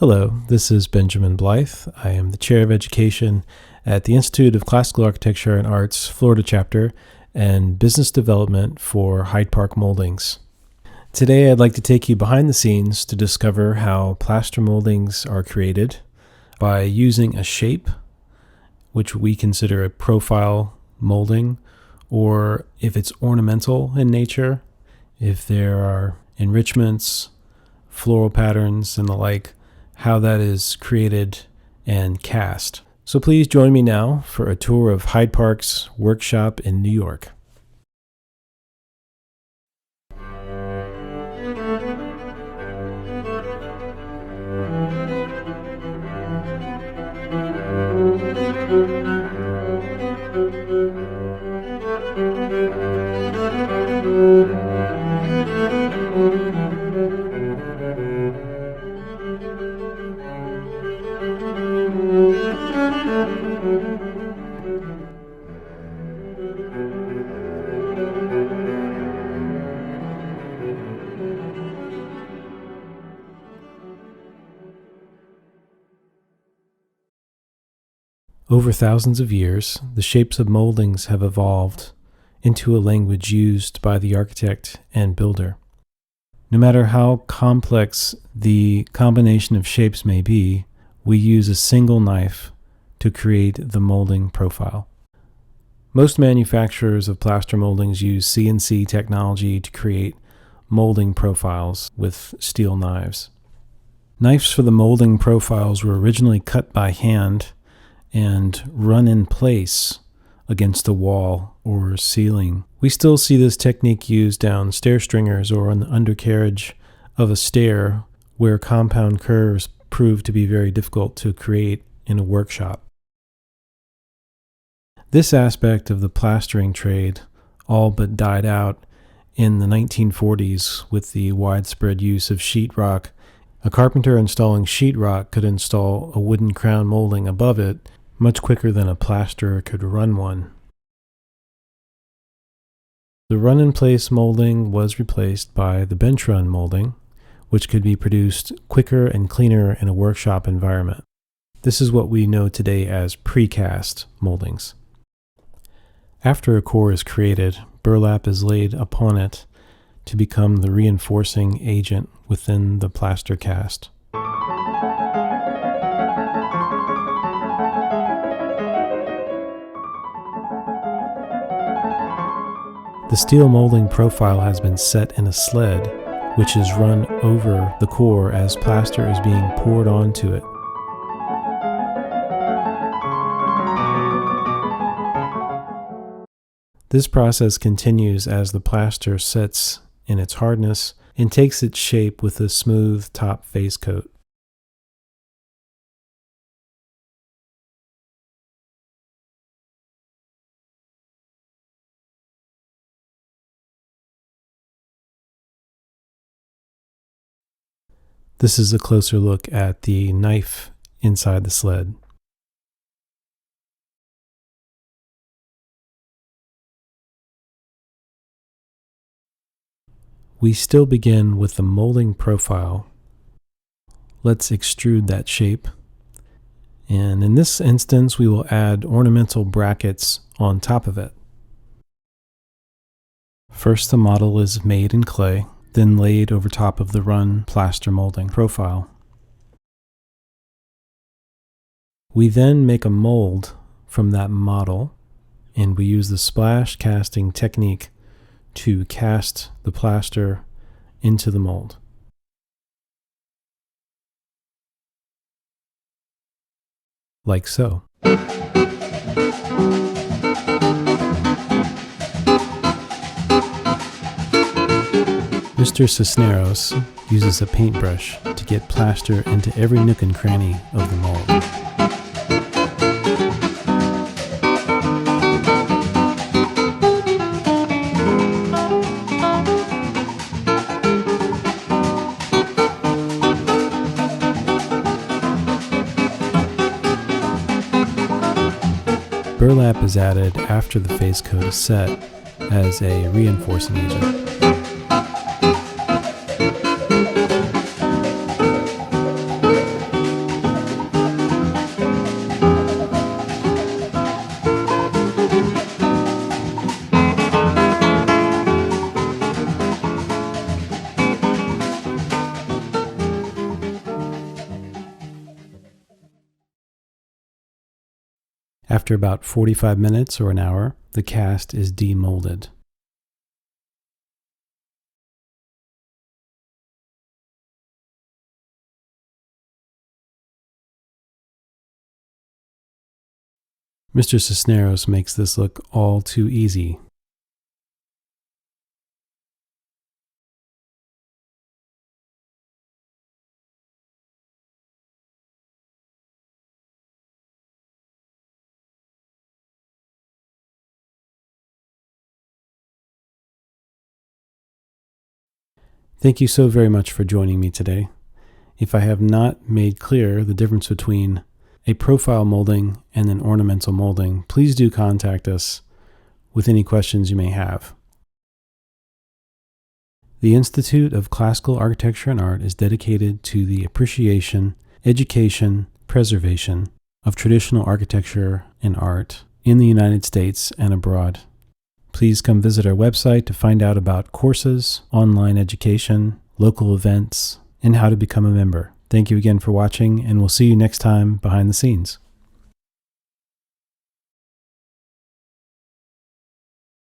Hello, this is Benjamin Blythe. I am the Chair of Education at the Institute of Classical Architecture and Arts, Florida chapter, and Business Development for Hyde Park Mouldings. Today I'd like to take you behind the scenes to discover how plaster moldings are created by using a shape, which we consider a profile molding, or if it's ornamental in nature, if there are enrichments, floral patterns, and the like, how that is created and cast. So please join me now for a tour of Hyde Park's workshop in New York. Over thousands of years, the shapes of moldings have evolved into a language used by the architect and builder. No matter how complex the combination of shapes may be, we use a single knife to create the molding profile. Most manufacturers of plaster moldings use CNC technology to create molding profiles with steel knives. Knives for the molding profiles were originally cut by hand and run in place against a wall or ceiling. We still see this technique used down stair stringers or on the undercarriage of a stair where compound curves prove to be very difficult to create in a workshop. This aspect of the plastering trade all but died out in the 1940s with the widespread use of sheetrock. A carpenter installing sheetrock could install a wooden crown molding above it much quicker than a plasterer could run one. The run-in-place molding was replaced by the bench-run molding, which could be produced quicker and cleaner in a workshop environment. This is what we know today as precast moldings. After a core is created, burlap is laid upon it to become the reinforcing agent within the plaster cast. The steel molding profile has been set in a sled, which is run over the core as plaster is being poured onto it. This process continues as the plaster sets in its hardness and takes its shape with a smooth top face coat. This is a closer look at the knife inside the sled. We still begin with the molding profile. Let's extrude that shape. And in this instance, we will add ornamental brackets on top of it. First, the model is made in clay, then laid over top of the run plaster molding profile. We then make a mold from that model, and we use the splash casting technique to cast the plaster into the mold. Like so. Mr. Cisneros uses a paintbrush to get plaster into every nook and cranny of the mold. Burlap is added after the face coat is set as a reinforcing agent. After about 45 minutes or an hour, the cast is demolded. Mr. Cisneros makes this look all too easy. Thank you so very much for joining me today. If I have not made clear the difference between a profile molding and an ornamental molding, please do contact us with any questions you may have. The Institute of Classical Architecture and Art is dedicated to the appreciation, education, preservation of traditional architecture and art in the United States and abroad. Please come visit our website to find out about courses, online education, local events, and how to become a member. Thank you again for watching, and we'll see you next time behind the scenes.